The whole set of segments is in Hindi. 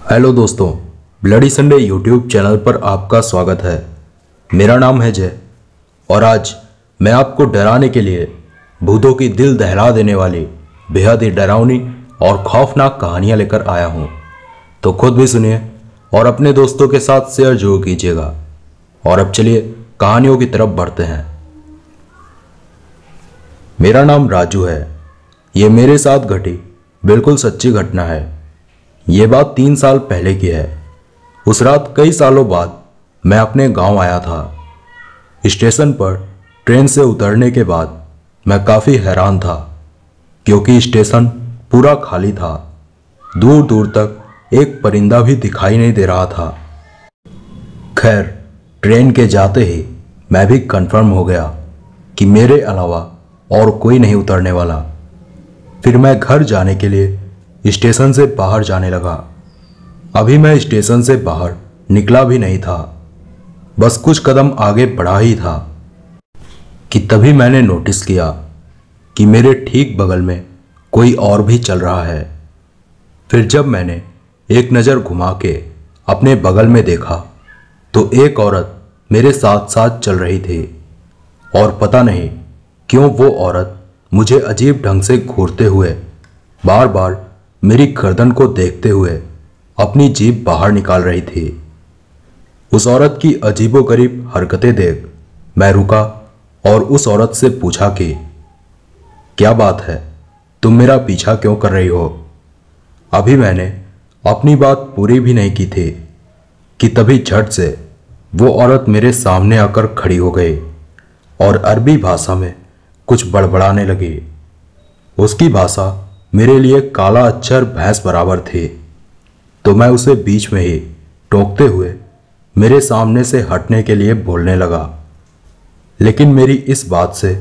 हेलो दोस्तों, ब्लडी संडे यूट्यूब चैनल पर आपका स्वागत है। मेरा नाम है जय और आज मैं आपको डराने के लिए भूतों की दिल दहला देने वाली बेहद ही डरावनी और खौफनाक कहानियां लेकर आया हूं। तो खुद भी सुनिए और अपने दोस्तों के साथ शेयर जरूर कीजिएगा। और अब चलिए कहानियों की तरफ बढ़ते हैं। मेरा नाम राजू है। ये मेरे साथ घटी बिल्कुल सच्ची घटना है। ये बात 3 साल पहले की है। उस रात कई सालों बाद मैं अपने गांव आया था। स्टेशन पर ट्रेन से उतरने के बाद मैं काफ़ी हैरान था क्योंकि स्टेशन पूरा खाली था। दूर दूर तक एक परिंदा भी दिखाई नहीं दे रहा था। खैर, ट्रेन के जाते ही मैं भी कंफर्म हो गया कि मेरे अलावा और कोई नहीं उतरने वाला। फिर मैं घर जाने के लिए स्टेशन से बाहर जाने लगा। अभी मैं स्टेशन से बाहर निकला भी नहीं था, बस कुछ कदम आगे बढ़ा ही था कि तभी मैंने नोटिस किया कि मेरे ठीक बगल में कोई और भी चल रहा है। फिर जब मैंने एक नज़र घुमा के अपने बगल में देखा तो एक औरत मेरे साथ साथ चल रही थी और पता नहीं क्यों वो औरत मुझे अजीब ढंग से घूरते हुए बार बार मेरी गर्दन को देखते हुए अपनी जीभ बाहर निकाल रही थी। उस औरत की अजीबोगरीब हरकतें देख मैं रुका और उस औरत से पूछा कि क्या बात है, तुम मेरा पीछा क्यों कर रही हो? अभी मैंने अपनी बात पूरी भी नहीं की थी कि तभी झट से वो औरत मेरे सामने आकर खड़ी हो गई और अरबी भाषा में कुछ बड़बड़ाने लगी। उसकी भाषा मेरे लिए काला अक्षर भैंस बराबर थी, तो मैं उसे बीच में ही टोकते हुए मेरे सामने से हटने के लिए बोलने लगा। लेकिन मेरी इस बात से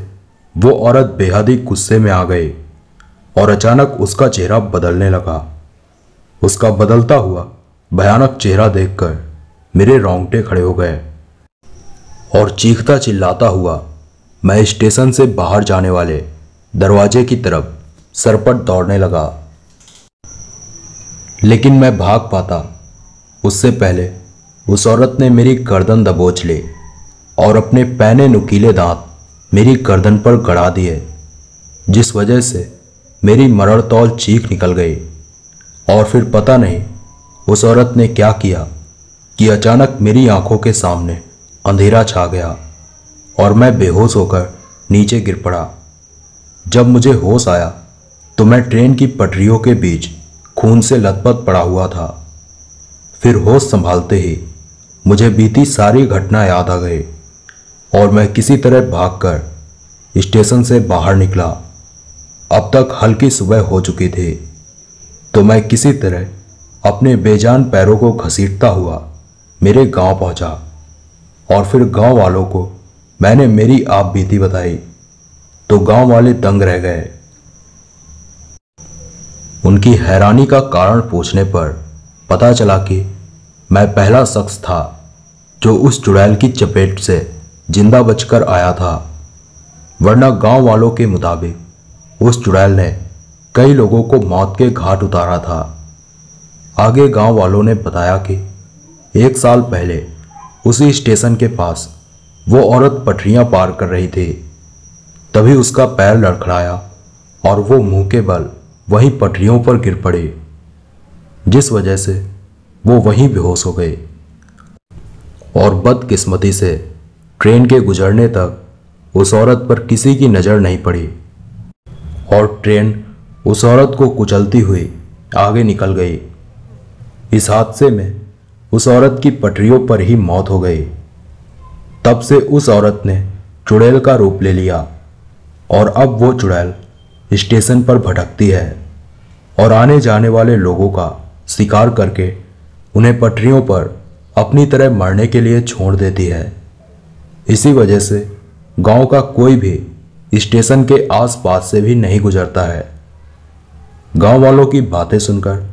वो औरत बेहद ही गुस्से में आ गई और अचानक उसका चेहरा बदलने लगा। उसका बदलता हुआ भयानक चेहरा देखकर मेरे रोंगटे खड़े हो गए और चीखता चिल्लाता हुआ मैं स्टेशन से बाहर जाने वाले दरवाजे की तरफ सरपट दौड़ने लगा। लेकिन मैं भाग पाता उससे पहले उस औरत ने मेरी गर्दन दबोच ली और अपने पैने नुकीले दांत मेरी गर्दन पर गड़ा दिए, जिस वजह से मेरी मरणतौल चीख निकल गई। और फिर पता नहीं उस औरत ने क्या किया कि अचानक मेरी आंखों के सामने अंधेरा छा गया और मैं बेहोश होकर नीचे गिर पड़ा। जब मुझे होश आया तो मैं ट्रेन की पटरियों के बीच खून से लथपथ पड़ा हुआ था। फिर होश संभालते ही मुझे बीती सारी घटना याद आ गई और मैं किसी तरह भागकर स्टेशन से बाहर निकला। अब तक हल्की सुबह हो चुकी थी, तो मैं किसी तरह अपने बेजान पैरों को घसीटता हुआ मेरे गांव पहुंचा और फिर गांव वालों को मैंने मेरी आप बीती बताई तो गांव वाले दंग रह गए। उनकी हैरानी का कारण पूछने पर पता चला कि मैं पहला शख्स था जो उस चुड़ैल की चपेट से जिंदा बचकर आया था, वरना गांव वालों के मुताबिक उस चुड़ैल ने कई लोगों को मौत के घाट उतारा था। आगे गांव वालों ने बताया कि 1 साल पहले उसी स्टेशन के पास वो औरत पटरियां पार कर रही थी, तभी उसका पैर लड़खड़ाया और वो मुंह के बल वहीं पटरियों पर गिर पड़ी, जिस वजह से वो वहीं बेहोश हो गई। और बदकिस्मती से ट्रेन के गुजरने तक उस औरत पर किसी की नज़र नहीं पड़ी और ट्रेन उस औरत को कुचलती हुई आगे निकल गई। इस हादसे में उस औरत की पटरियों पर ही मौत हो गई। तब से उस औरत ने चुड़ैल का रूप ले लिया और अब वो चुड़ैल स्टेशन पर भटकती है और आने जाने वाले लोगों का शिकार करके उन्हें पटरियों पर अपनी तरह मरने के लिए छोड़ देती है। इसी वजह से गांव का कोई भी स्टेशन के आसपास से भी नहीं गुजरता है। गांव वालों की बातें सुनकर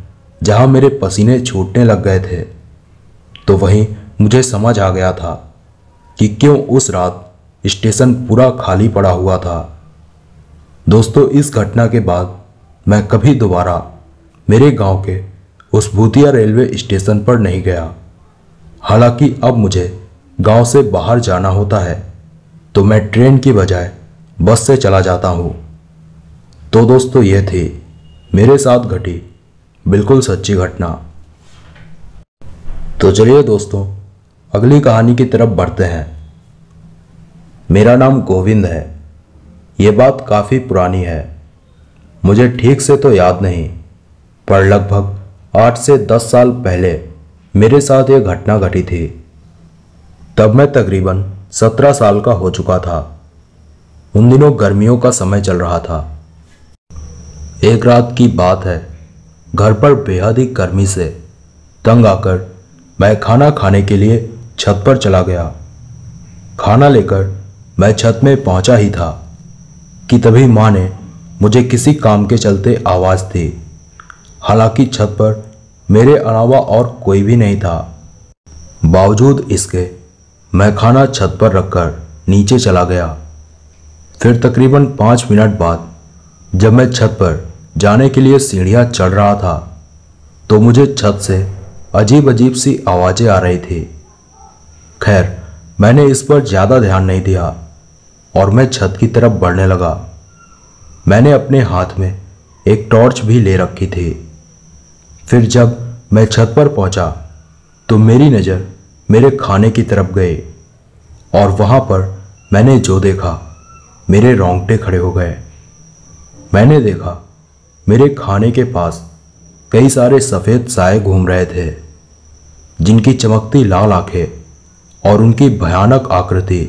जहां मेरे पसीने छूटने लग गए थे, तो वहीं मुझे समझ आ गया था कि क्यों उस रात स्टेशन पूरा खाली पड़ा हुआ था। दोस्तों, इस घटना के बाद मैं कभी दोबारा मेरे गांव के उस भूतिया रेलवे स्टेशन पर नहीं गया। हालांकि अब मुझे गांव से बाहर जाना होता है तो मैं ट्रेन की बजाय बस से चला जाता हूँ। तो दोस्तों, ये थी मेरे साथ घटी बिल्कुल सच्ची घटना। तो चलिए दोस्तों, अगली कहानी की तरफ बढ़ते हैं। मेरा नाम गोविंद है। ये बात काफ़ी पुरानी है, मुझे ठीक से तो याद नहीं, पर लगभग 8 से 10 साल पहले मेरे साथ ये घटना घटी थी। तब मैं तकरीबन 17 साल का हो चुका था। उन दिनों गर्मियों का समय चल रहा था। एक रात की बात है, घर पर बेहद ही गर्मी से तंग आकर मैं खाना खाने के लिए छत पर चला गया। खाना लेकर मैं छत में पहुंचा ही था कि तभी माँ ने मुझे किसी काम के चलते आवाज़ दी। हालांकि छत पर मेरे अलावा और कोई भी नहीं था। बावजूद इसके मैं खाना छत पर रखकर नीचे चला गया। फिर तकरीबन 5 मिनट बाद जब मैं छत पर जाने के लिए सीढ़ियाँ चढ़ रहा था तो मुझे छत से अजीब अजीब सी आवाज़ें आ रही थी। खैर, मैंने इस पर ज़्यादा ध्यान नहीं दिया और मैं छत की तरफ बढ़ने लगा। मैंने अपने हाथ में एक टॉर्च भी ले रखी थी। फिर जब मैं छत पर पहुंचा तो मेरी नज़र मेरे खाने की तरफ गई और वहां पर मैंने जो देखा, मेरे रोंगटे खड़े हो गए। मैंने देखा मेरे खाने के पास कई सारे सफ़ेद साए घूम रहे थे, जिनकी चमकती लाल आंखें और उनकी भयानक आकृति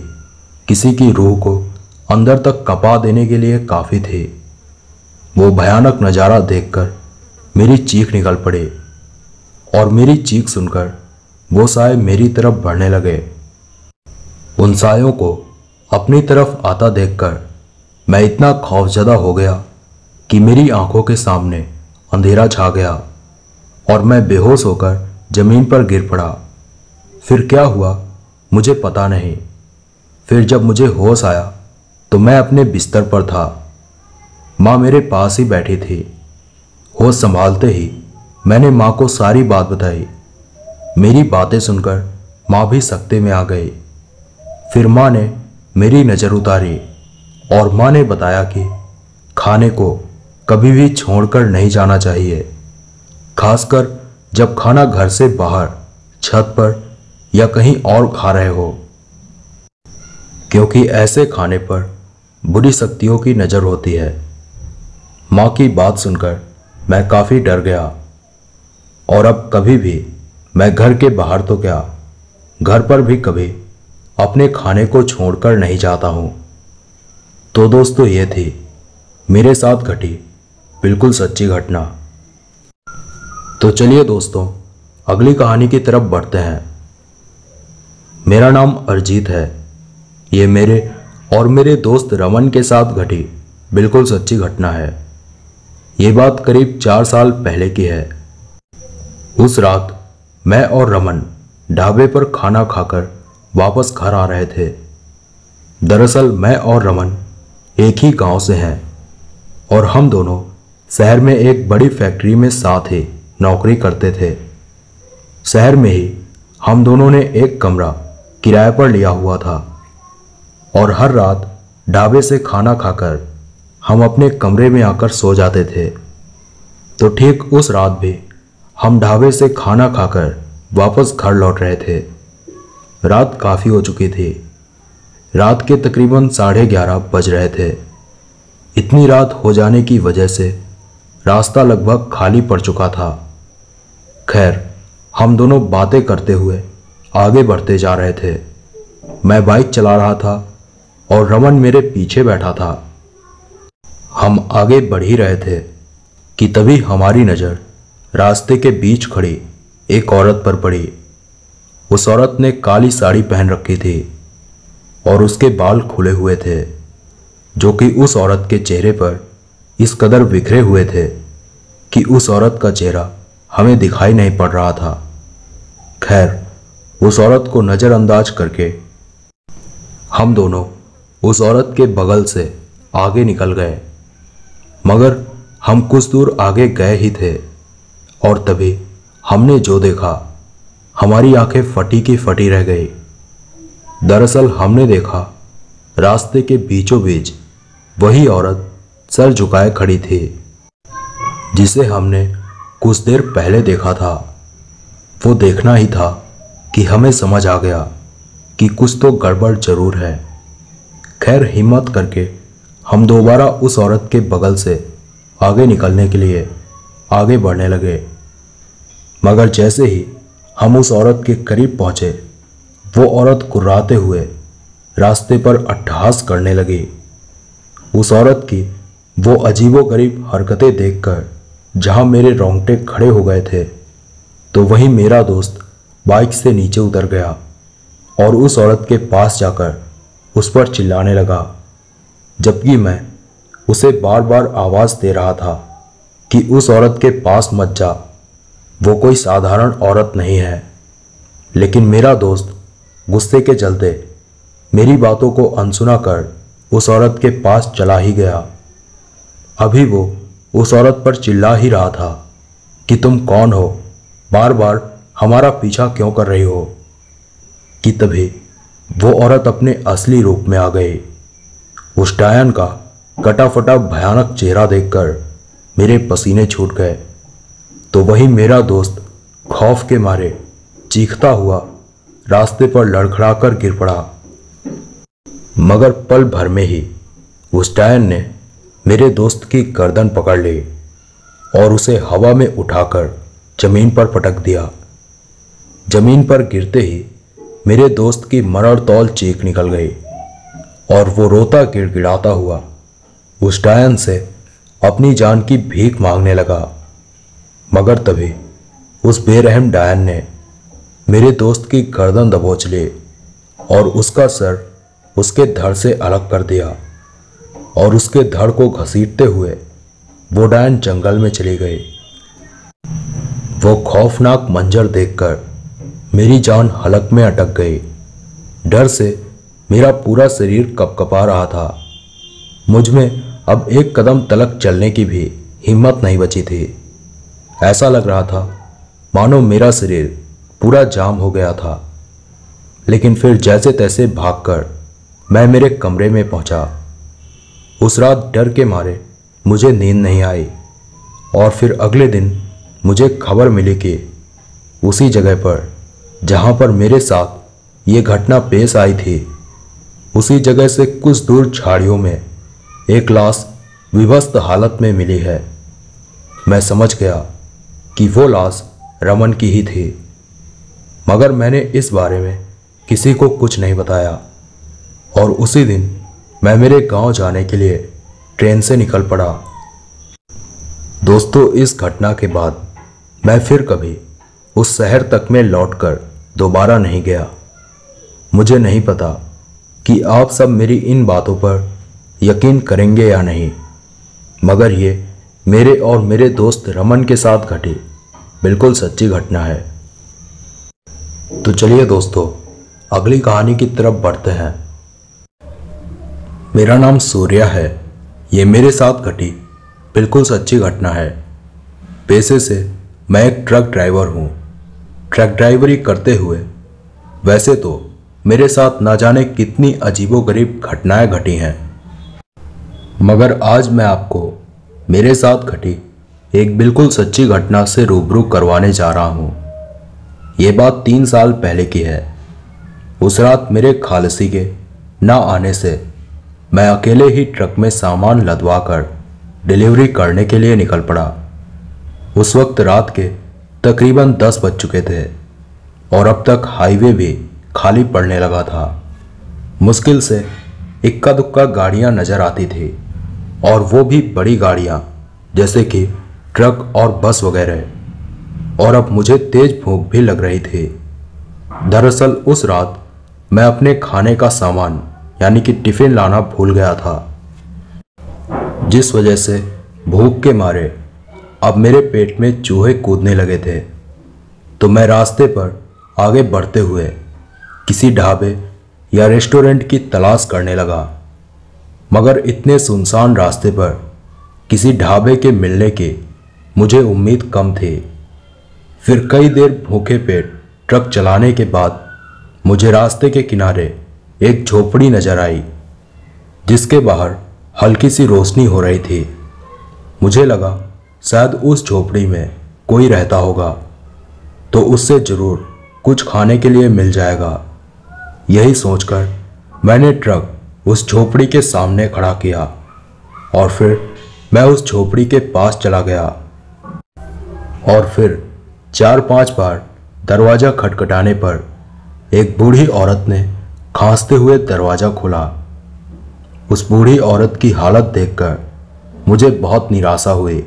किसी की रूह को अंदर तक कपा देने के लिए काफ़ी थी। वो भयानक नज़ारा देखकर मेरी चीख निकल पड़ी और मेरी चीख सुनकर वो साए मेरी तरफ बढ़ने लगे। उन सायों को अपनी तरफ आता देखकर मैं इतना खौफजदा हो गया कि मेरी आंखों के सामने अंधेरा छा गया और मैं बेहोश होकर ज़मीन पर गिर पड़ा। फिर क्या हुआ मुझे पता नहीं। फिर जब मुझे होश आया तो मैं अपने बिस्तर पर था। माँ मेरे पास ही बैठी थी। होश संभालते ही मैंने माँ को सारी बात बताई। मेरी बातें सुनकर माँ भी सकते में आ गई। फिर माँ ने मेरी नज़र उतारी और माँ ने बताया कि खाने को कभी भी छोड़कर नहीं जाना चाहिए, खासकर जब खाना घर से बाहर, छत पर या कहीं और खा रहे हो, क्योंकि ऐसे खाने पर बुरी शक्तियों की नज़र होती है। माँ की बात सुनकर मैं काफ़ी डर गया और अब कभी भी मैं घर के बाहर तो क्या, घर पर भी कभी अपने खाने को छोड़कर नहीं जाता हूँ। तो दोस्तों, ये थी मेरे साथ घटी बिल्कुल सच्ची घटना। तो चलिए दोस्तों, अगली कहानी की तरफ बढ़ते हैं। मेरा नाम अरजीत है। ये मेरे और मेरे दोस्त रमन के साथ घटी बिल्कुल सच्ची घटना है। ये बात करीब 4 साल पहले की है। उस रात मैं और रमन ढाबे पर खाना खाकर वापस घर आ रहे थे। दरअसल मैं और रमन एक ही गांव से हैं और हम दोनों शहर में एक बड़ी फैक्ट्री में साथ ही नौकरी करते थे। शहर में ही हम दोनों ने एक कमरा किराए पर लिया हुआ था और हर रात ढाबे से खाना खाकर हम अपने कमरे में आकर सो जाते थे। तो ठीक उस रात भी हम ढाबे से खाना खाकर वापस घर लौट रहे थे। रात काफ़ी हो चुकी थी। रात के तकरीबन 11:30 बज रहे थे। इतनी रात हो जाने की वजह से रास्ता लगभग खाली पड़ चुका था। खैर, हम दोनों बातें करते हुए आगे बढ़ते जा रहे थे। मैं बाइक चला रहा था और रमन मेरे पीछे बैठा था। हम आगे बढ़ ही रहे थे कि तभी हमारी नज़र रास्ते के बीच खड़ी एक औरत पर पड़ी। उस औरत ने काली साड़ी पहन रखी थी और उसके बाल खुले हुए थे, जो कि उस औरत के चेहरे पर इस कदर बिखरे हुए थे कि उस औरत का चेहरा हमें दिखाई नहीं पड़ रहा था। खैर, उस औरत को नज़रअंदाज करके हम दोनों उस औरत के बगल से आगे निकल गए। मगर हम कुछ दूर आगे गए ही थे और तभी हमने जो देखा, हमारी आंखें फटी की फटी रह गई। दरअसल हमने देखा रास्ते के बीचों बीच वही औरत सर झुकाए खड़ी थी जिसे हमने कुछ देर पहले देखा था। वो देखना ही था कि हमें समझ आ गया कि कुछ तो गड़बड़ जरूर है। खैर, हिम्मत करके हम दोबारा उस औरत के बगल से आगे निकलने के लिए आगे बढ़ने लगे। मगर जैसे ही हम उस औरत के करीब पहुंचे, वो औरत कुर्राते हुए रास्ते पर अट्टहास करने लगी। उस औरत की वो अजीबोगरीब हरकतें देखकर जहां मेरे रोंगटे खड़े हो गए थे, तो वहीं मेरा दोस्त बाइक से नीचे उतर गया और उस औरत के पास जाकर उस पर चिल्लाने लगा, जबकि मैं उसे बार बार आवाज़ दे रहा था कि उस औरत के पास मत जा, वो कोई साधारण औरत नहीं है। लेकिन मेरा दोस्त गुस्से के चलते मेरी बातों को अनसुना कर उस औरत के पास चला ही गया। अभी वो उस औरत पर चिल्ला ही रहा था कि तुम कौन हो, बार बार हमारा पीछा क्यों कर रही हो, कि तभी वो औरत अपने असली रूप में आ गई। उस डायन का कटा फटा भयानक चेहरा देखकर मेरे पसीने छूट गए। तो वही मेरा दोस्त खौफ के मारे चीखता हुआ रास्ते पर लड़खड़ाकर गिर पड़ा। मगर पल भर में ही उस डायन ने मेरे दोस्त की गर्दन पकड़ ली और उसे हवा में उठाकर जमीन पर पटक दिया। जमीन पर गिरते ही मेरे दोस्त की मरण तौल चीख निकल गई और वो रोता गिड़गिड़ाता हुआ उस डायन से अपनी जान की भीख मांगने लगा। मगर तभी उस बेरहम डायन ने मेरे दोस्त की गर्दन दबोच ली और उसका सर उसके धड़ से अलग कर दिया और उसके धड़ को घसीटते हुए वो डायन जंगल में चली गई। वो खौफनाक मंजर देखकर मेरी जान हलक में अटक गई। डर से मेरा पूरा शरीर कपकपा रहा था। मुझ में अब एक कदम तलक चलने की भी हिम्मत नहीं बची थी। ऐसा लग रहा था मानो मेरा शरीर पूरा जाम हो गया था। लेकिन फिर जैसे तैसे भागकर मैं मेरे कमरे में पहुंचा। उस रात डर के मारे मुझे नींद नहीं आई और फिर अगले दिन मुझे खबर मिली कि उसी जगह पर जहां पर मेरे साथ ये घटना पेश आई थी, उसी जगह से कुछ दूर झाड़ियों में एक लाश विभस्त हालत में मिली है। मैं समझ गया कि वो लाश रमन की ही थी। मगर मैंने इस बारे में किसी को कुछ नहीं बताया और उसी दिन मैं मेरे गांव जाने के लिए ट्रेन से निकल पड़ा। दोस्तों, इस घटना के बाद मैं फिर कभी उस शहर तक में लौटकर दोबारा नहीं गया। मुझे नहीं पता कि आप सब मेरी इन बातों पर यकीन करेंगे या नहीं, मगर ये मेरे और मेरे दोस्त रमन के साथ घटी बिल्कुल सच्ची घटना है। तो चलिए दोस्तों, अगली कहानी की तरफ बढ़ते हैं। मेरा नाम सूर्या है। ये मेरे साथ घटी बिल्कुल सच्ची घटना है। पेशे से मैं एक ट्रक ड्राइवर हूँ। ट्रक ड्राइवरी करते हुए वैसे तो मेरे साथ ना जाने कितनी अजीबोगरीब घटनाएं घटी हैं, मगर आज मैं आपको मेरे साथ घटी एक बिल्कुल सच्ची घटना से रूबरू करवाने जा रहा हूँ। ये बात 3 साल पहले की है। उस रात मेरे खालसी के ना आने से मैं अकेले ही ट्रक में सामान लदवाकर डिलीवरी करने के लिए निकल पड़ा। उस वक्त रात के तकरीबन 10 बज चुके थे और अब तक हाईवे भी खाली पड़ने लगा था। मुश्किल से इक्का दुक्का गाड़ियां नजर आती थी और वो भी बड़ी गाड़ियां जैसे कि ट्रक और बस वगैरह। और अब मुझे तेज भूख भी लग रही थी। दरअसल उस रात मैं अपने खाने का सामान यानी कि टिफिन लाना भूल गया था, जिस वजह से भूख के मारे अब मेरे पेट में चूहे कूदने लगे थे। तो मैं रास्ते पर आगे बढ़ते हुए किसी ढाबे या रेस्टोरेंट की तलाश करने लगा, मगर इतने सुनसान रास्ते पर किसी ढाबे के मिलने की मुझे उम्मीद कम थी। फिर कई देर भूखे पेट ट्रक चलाने के बाद मुझे रास्ते के किनारे एक झोपड़ी नजर आई, जिसके बाहर हल्की सी रोशनी हो रही थी। मुझे लगा शायद उस झोपड़ी में कोई रहता होगा, तो उससे जरूर कुछ खाने के लिए मिल जाएगा। यही सोचकर मैंने ट्रक उस झोपड़ी के सामने खड़ा किया और फिर मैं उस झोपड़ी के पास चला गया और फिर 4-5 बार दरवाज़ा खटखटाने पर एक बूढ़ी औरत ने खांसते हुए दरवाज़ा खोला। उस बूढ़ी औरत की हालत देखकर मुझे बहुत निराशा हुई,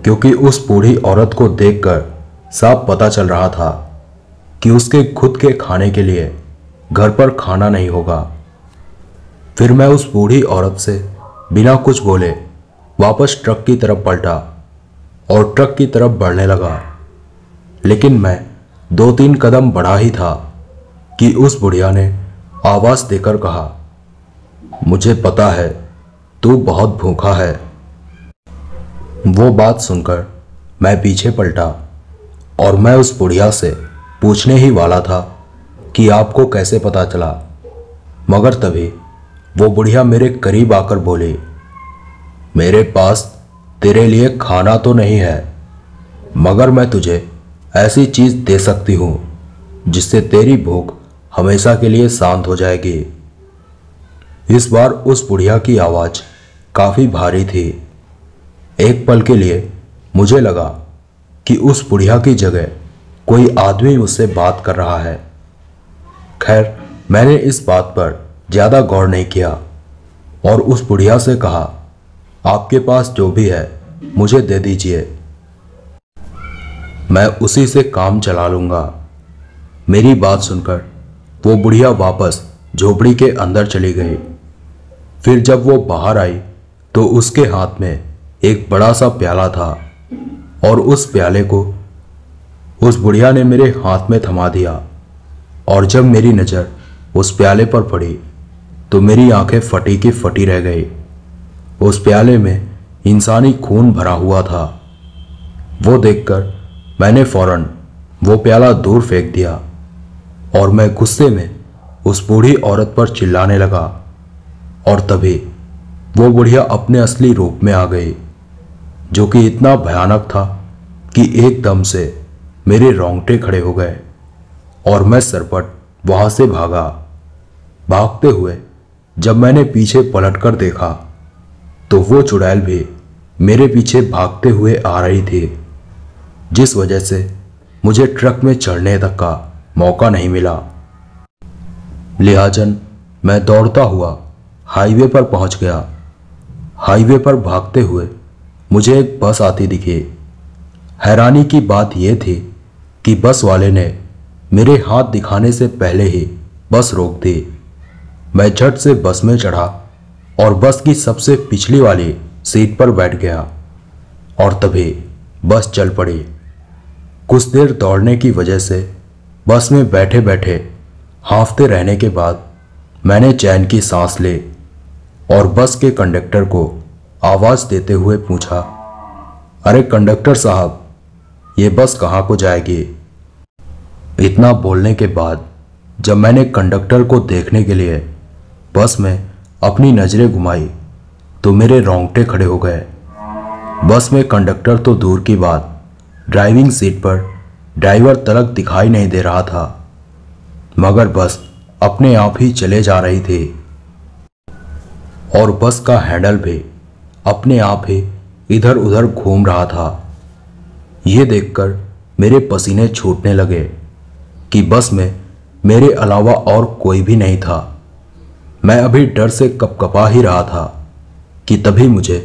क्योंकि उस बूढ़ी औरत को देखकर साफ पता चल रहा था कि उसके खुद के खाने के लिए घर पर खाना नहीं होगा। फिर मैं उस बूढ़ी औरत से बिना कुछ बोले वापस ट्रक की तरफ पलटा और ट्रक की तरफ बढ़ने लगा। लेकिन मैं 2-3 कदम बढ़ा ही था कि उस बुढ़िया ने आवाज़ देकर कहा, मुझे पता है तू बहुत भूखा है। वो बात सुनकर मैं पीछे पलटा और मैं उस बुढ़िया से पूछने ही वाला था कि आपको कैसे पता चला, मगर तभी वो बुढ़िया मेरे करीब आकर बोली, मेरे पास तेरे लिए खाना तो नहीं है, मगर मैं तुझे ऐसी चीज़ दे सकती हूँ जिससे तेरी भूख हमेशा के लिए शांत हो जाएगी। इस बार उस बुढ़िया की आवाज़ काफ़ी भारी थी। एक पल के लिए मुझे लगा कि उस बुढ़िया की जगह कोई आदमी मुझसे बात कर रहा है। खैर, मैंने इस बात पर ज़्यादा गौर नहीं किया और उस बुढ़िया से कहा, आपके पास जो भी है मुझे दे दीजिए, मैं उसी से काम चला लूँगा। मेरी बात सुनकर वो बुढ़िया वापस झोपड़ी के अंदर चली गई। फिर जब वो बाहर आई तो उसके हाथ में एक बड़ा सा प्याला था और उस प्याले को उस बुढ़िया ने मेरे हाथ में थमा दिया। और जब मेरी नज़र उस प्याले पर पड़ी तो मेरी आंखें फटी की फटी रह गई। उस प्याले में इंसानी खून भरा हुआ था। वो देखकर मैंने फौरन वो प्याला दूर फेंक दिया और मैं गुस्से में उस बूढ़ी औरत पर चिल्लाने लगा। और तभी वो बुढ़िया अपने असली रूप में आ गई, जो कि इतना भयानक था कि एकदम से मेरे रोंगटे खड़े हो गए और मैं सरपट वहां से भागा। भागते हुए जब मैंने पीछे पलटकर देखा तो वो चुड़ैल भी मेरे पीछे भागते हुए आ रही थी, जिस वजह से मुझे ट्रक में चढ़ने तक का मौका नहीं मिला। लिहाजन मैं दौड़ता हुआ हाईवे पर पहुंच गया। हाईवे पर भागते हुए मुझे एक बस आती दिखी। हैरानी की बात यह थी कि बस वाले ने मेरे हाथ दिखाने से पहले ही बस रोक दी। मैं झट से बस में चढ़ा और बस की सबसे पिछली वाली सीट पर बैठ गया और तभी बस चल पड़ी। कुछ देर दौड़ने की वजह से बस में बैठे बैठे हाँफते रहने के बाद मैंने चैन की सांस ली और बस के कंडक्टर को आवाज़ देते हुए पूछा, अरे कंडक्टर साहब, ये बस कहाँ को जाएगी? इतना बोलने के बाद जब मैंने कंडक्टर को देखने के लिए बस में अपनी नज़रें घुमाई तो मेरे रोंगटे खड़े हो गए। बस में कंडक्टर तो दूर की बात, ड्राइविंग सीट पर ड्राइवर तलक दिखाई नहीं दे रहा था, मगर बस अपने आप ही चले जा रही थी और बस का हैंडल भी अपने आप ही इधर उधर घूम रहा था। ये देखकर मेरे पसीने छूटने लगे कि बस में मेरे अलावा और कोई भी नहीं था। मैं अभी डर से कपकपा ही रहा था कि तभी मुझे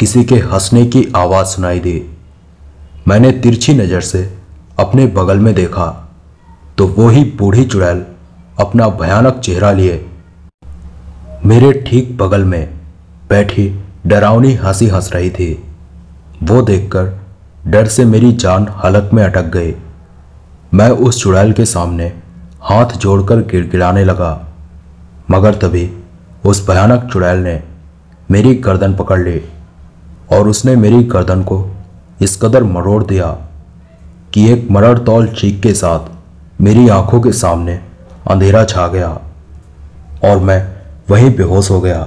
किसी के हंसने की आवाज़ सुनाई दी। मैंने तिरछी नज़र से अपने बगल में देखा तो वो ही बूढ़ी चुड़ैल अपना भयानक चेहरा लिए मेरे ठीक बगल में बैठी डरावनी हंसी हंस रही थी। वो देखकर डर से मेरी जान हलक में अटक गई। मैं उस चुड़ैल के सामने हाथ जोड़कर गिड़गिड़ाने लगा, मगर तभी उस भयानक चुड़ैल ने मेरी गर्दन पकड़ ली और उसने मेरी गर्दन को इस कदर मरोड़ दिया कि एक मरड़तौल चीख के साथ मेरी आंखों के सामने अंधेरा छा गया और मैं वहीं बेहोश हो गया।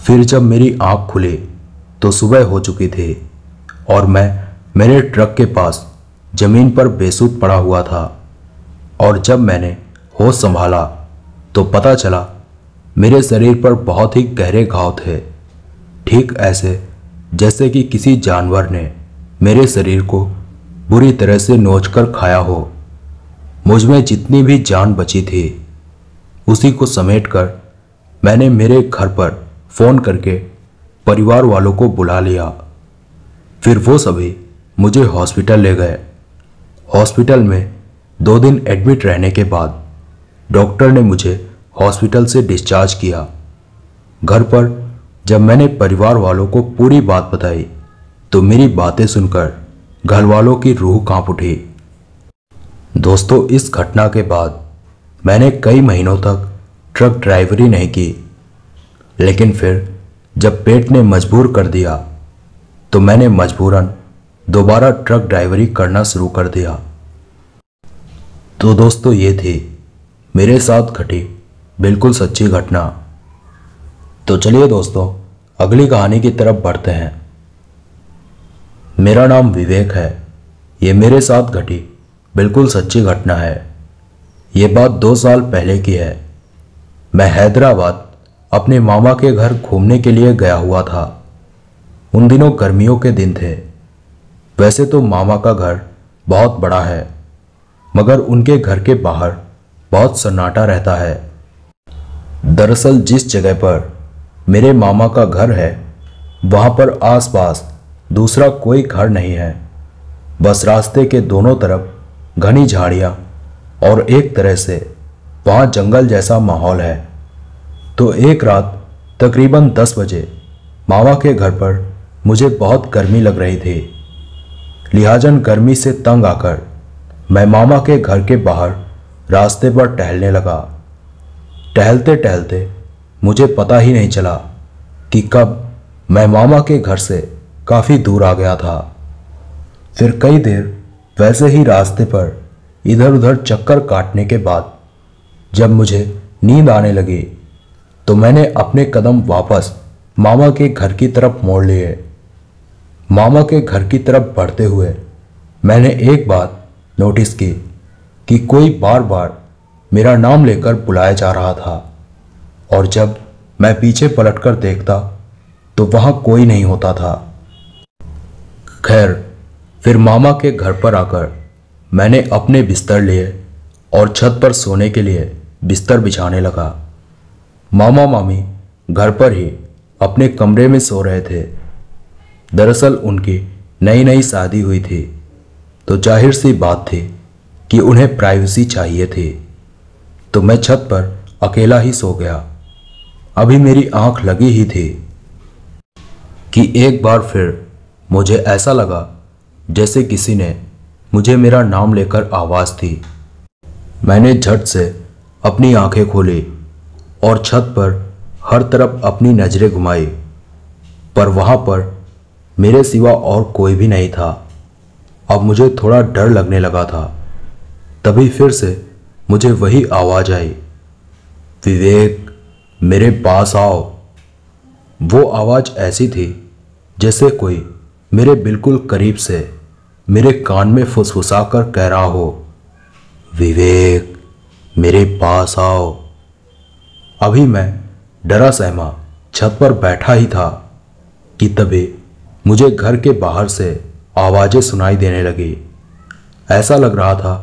फिर जब मेरी आंख खुली तो सुबह हो चुकी थी और मैं मेरे ट्रक के पास जमीन पर बेसुध पड़ा हुआ था। और जब मैंने होश संभाला तो पता चला मेरे शरीर पर बहुत ही गहरे घाव थे, ठीक ऐसे जैसे कि किसी जानवर ने मेरे शरीर को बुरी तरह से नोचकर खाया हो। मुझ में जितनी भी जान बची थी उसी को समेटकर मैंने मेरे घर पर फ़ोन करके परिवार वालों को बुला लिया। फिर वो सभी मुझे हॉस्पिटल ले गए। हॉस्पिटल में 2 दिन एडमिट रहने के बाद डॉक्टर ने मुझे हॉस्पिटल से डिस्चार्ज किया। घर पर जब मैंने परिवार वालों को पूरी बात बताई तो मेरी बातें सुनकर घर वालों की रूह कांप उठी। दोस्तों, इस घटना के बाद मैंने कई महीनों तक ट्रक ड्राइवरी नहीं की, लेकिन फिर जब पेट ने मजबूर कर दिया तो मैंने मजबूरन दोबारा ट्रक ड्राइवरी करना शुरू कर दिया। तो दोस्तों, ये थी मेरे साथ घटी बिल्कुल सच्ची घटना। तो चलिए दोस्तों, अगली कहानी की तरफ बढ़ते हैं। मेरा नाम विवेक है। ये मेरे साथ घटी बिल्कुल सच्ची घटना है। ये बात 2 साल पहले की है। मैं हैदराबाद अपने मामा के घर घूमने के लिए गया हुआ था। उन दिनों गर्मियों के दिन थे। वैसे तो मामा का घर बहुत बड़ा है, मगर उनके घर के बाहर बहुत सन्नाटा रहता है। दरअसल जिस जगह पर मेरे मामा का घर है वहाँ पर आसपास दूसरा कोई घर नहीं है। बस रास्ते के दोनों तरफ घनी झाड़ियाँ और एक तरह से वहाँ जंगल जैसा माहौल है। तो एक रात तकरीबन 10 बजे मामा के घर पर मुझे बहुत गर्मी लग रही थी। लिहाजन गर्मी से तंग आकर मैं मामा के घर के बाहर रास्ते पर टहलने लगा। टहलते टहलते मुझे पता ही नहीं चला कि कब मैं मामा के घर से काफ़ी दूर आ गया था। फिर कई देर वैसे ही रास्ते पर इधर उधर चक्कर काटने के बाद जब मुझे नींद आने लगी तो मैंने अपने कदम वापस मामा के घर की तरफ मोड़ लिए। मामा के घर की तरफ बढ़ते हुए मैंने एक बात नोटिस की कि कोई बार बार मेरा नाम लेकर बुलाया जा रहा था, और जब मैं पीछे पलटकर देखता तो वहाँ कोई नहीं होता था। खैर, फिर मामा के घर पर आकर मैंने अपने बिस्तर लिए और छत पर सोने के लिए बिस्तर बिछाने लगा। मामा मामी घर पर ही अपने कमरे में सो रहे थे। दरअसल उनकी नई नई शादी हुई थी, तो जाहिर सी बात थी कि उन्हें प्राइवेसी चाहिए थी। तो मैं छत पर अकेला ही सो गया। अभी मेरी आंख लगी ही थी कि एक बार फिर मुझे ऐसा लगा जैसे किसी ने मुझे मेरा नाम लेकर आवाज़ दी। मैंने झट से अपनी आंखें खोली और छत पर हर तरफ अपनी नज़रें घुमाई, पर वहाँ पर मेरे सिवा और कोई भी नहीं था। अब मुझे थोड़ा डर लगने लगा था। तभी फिर से मुझे वही आवाज़ आई, विवेक मेरे पास आओ। वो आवाज़ ऐसी थी जैसे कोई मेरे बिल्कुल करीब से मेरे कान में फुसफुसा कर कह रहा हो, विवेक मेरे पास आओ। अभी मैं डरा सहमा छत पर बैठा ही था कि तभी मुझे घर के बाहर से आवाज़ें सुनाई देने लगी। ऐसा लग रहा था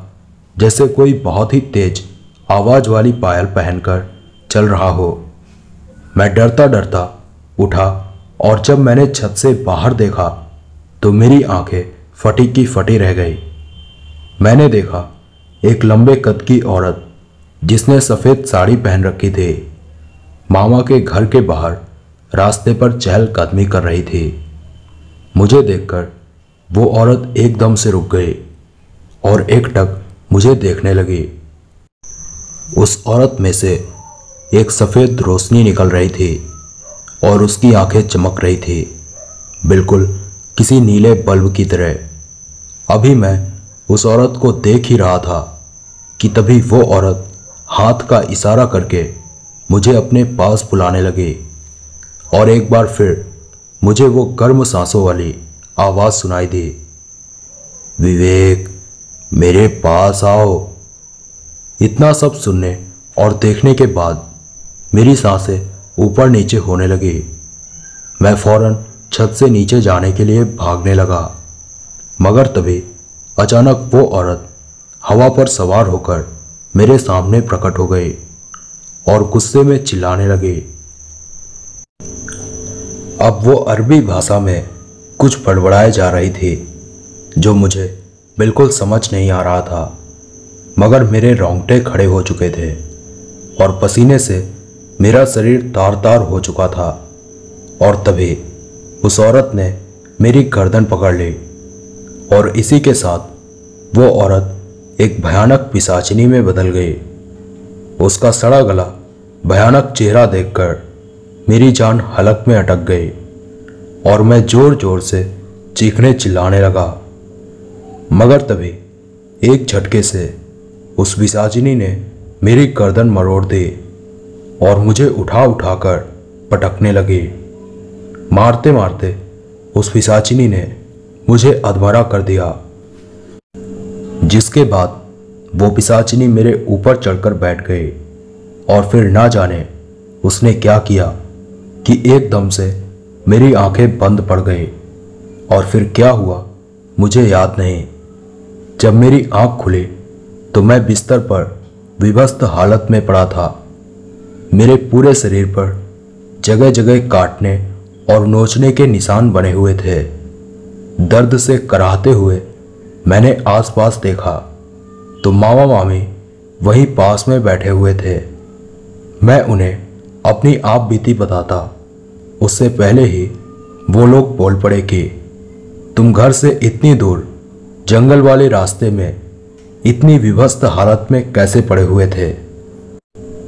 जैसे कोई बहुत ही तेज आवाज़ वाली पायल पहनकर चल रहा हो। मैं डरता डरता उठा और जब मैंने छत से बाहर देखा तो मेरी आंखें फटी की फटी रह गई। मैंने देखा एक लंबे कद की औरत जिसने सफ़ेद साड़ी पहन रखी थी मामा के घर के बाहर रास्ते पर चहलकदमी कर रही थी। मुझे देखकर वो औरत एकदम से रुक गई और एकटक मुझे देखने लगी। उस औरत में से एक सफ़ेद रोशनी निकल रही थी और उसकी आंखें चमक रही थी, बिल्कुल किसी नीले बल्ब की तरह। अभी मैं उस औरत को देख ही रहा था कि तभी वो औरत हाथ का इशारा करके मुझे अपने पास बुलाने लगी और एक बार फिर मुझे वो गर्म सांसों वाली आवाज़ सुनाई दी, विवेक मेरे पास आओ। इतना सब सुनने और देखने के बाद मेरी सांसें ऊपर नीचे होने लगी। मैं फौरन छत से नीचे जाने के लिए भागने लगा, मगर तभी अचानक वो औरत हवा पर सवार होकर मेरे सामने प्रकट हो गई और गुस्से में चिल्लाने लगी। अब वो अरबी भाषा में कुछ बड़बड़ाए जा रही थी जो मुझे बिल्कुल समझ नहीं आ रहा था, मगर मेरे रोंगटे खड़े हो चुके थे और पसीने से मेरा शरीर तार तार हो चुका था। और तभी उस औरत ने मेरी गर्दन पकड़ ली और इसी के साथ वो औरत एक भयानक पिशाचिनी में बदल गई। उसका सड़ा गला, भयानक चेहरा देखकर मेरी जान हलक में अटक गई और मैं जोर जोर से चीखने चिल्लाने लगा, मगर तभी एक झटके से उस पिशाचिनी ने मेरी गर्दन मरोड़ दी और मुझे उठा उठाकर पटकने लगी। मारते मारते उस पिशाचिनी ने मुझे अधमरा कर दिया, जिसके बाद वो पिशाचिनी मेरे ऊपर चढ़कर बैठ गई और फिर ना जाने उसने क्या किया कि एकदम से मेरी आंखें बंद पड़ गई और फिर क्या हुआ मुझे याद नहीं। जब मेरी आंख खुली तो मैं बिस्तर पर विभत्स हालत में पड़ा था। मेरे पूरे शरीर पर जगह जगह काटने और नोचने के निशान बने हुए थे। दर्द से कराहते हुए मैंने आसपास देखा तो मामा मामी वहीं पास में बैठे हुए थे। मैं उन्हें अपनी आप बीती बताता उससे पहले ही वो लोग बोल पड़े कि तुम घर से इतनी दूर जंगल वाले रास्ते में इतनी विभत्स हालत में कैसे पड़े हुए थे?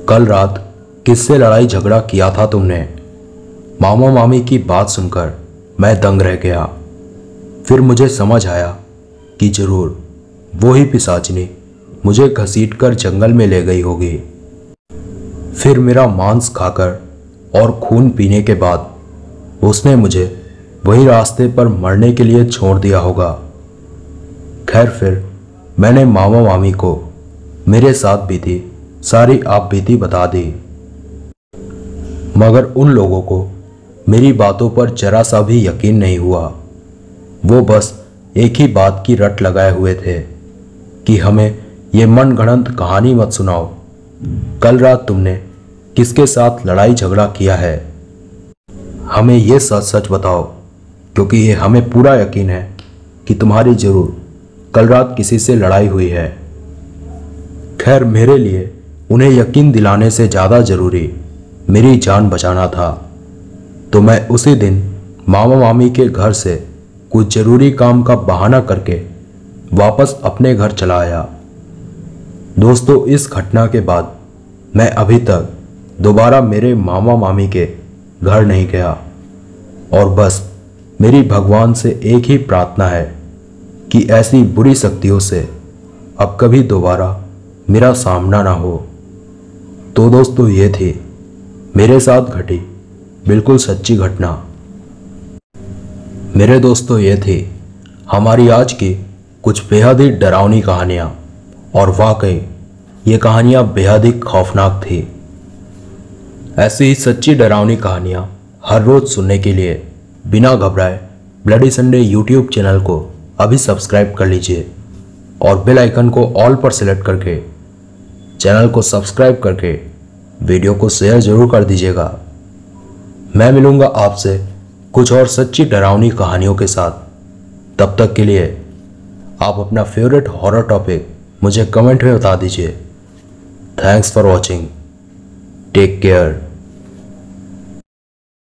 कल रात किससे लड़ाई झगड़ा किया था तुमने? मामा मामी की बात सुनकर मैं दंग रह गया। फिर मुझे समझ आया कि जरूर वो ही पिशाचिनी मुझे घसीटकर जंगल में ले गई होगी। फिर मेरा मांस खाकर और खून पीने के बाद उसने मुझे वही रास्ते पर मरने के लिए छोड़ दिया होगा। खैर फिर मैंने मामा मामी को मेरे साथ बीती सारी आप बीती बता दी, मगर उन लोगों को मेरी बातों पर जरा सा भी यकीन नहीं हुआ। वो बस एक ही बात की रट लगाए हुए थे कि हमें ये मनगढ़ंत कहानी मत सुनाओ। कल रात तुमने किसके साथ लड़ाई झगड़ा किया है? हमें ये सच सच बताओ, क्योंकि ये हमें पूरा यकीन है कि तुम्हारी जरूर कल रात किसी से लड़ाई हुई है। खैर मेरे लिए उन्हें यकीन दिलाने से ज़्यादा ज़रूरी मेरी जान बचाना था, तो मैं उसी दिन मामा मामी के घर से कुछ ज़रूरी काम का बहाना करके वापस अपने घर चला आया। दोस्तों, इस घटना के बाद मैं अभी तक दोबारा मेरे मामा मामी के घर नहीं गया और बस मेरी भगवान से एक ही प्रार्थना है कि ऐसी बुरी शक्तियों से अब कभी दोबारा मेरा सामना ना हो। तो दोस्तों, ये थी मेरे साथ घटी बिल्कुल सच्ची घटना। मेरे दोस्तों, ये थी हमारी आज की कुछ बेहद ही डरावनी कहानियाँ और वाकई ये कहानियाँ बेहद ही खौफनाक थी। ऐसी ही सच्ची डरावनी कहानियाँ हर रोज़ सुनने के लिए बिना घबराए ब्लडी संडे यूट्यूब चैनल को अभी सब्सक्राइब कर लीजिए और बेल आइकन को ऑल पर सेलेक्ट करके चैनल को सब्सक्राइब करके वीडियो को शेयर ज़रूर कर दीजिएगा। मैं मिलूँगा आपसे कुछ और सच्ची डरावनी कहानियों के साथ। तब तक के लिए आप अपना फेवरेट हॉरर टॉपिक मुझे कमेंट में बता दीजिए। Thanks for watching. Take care.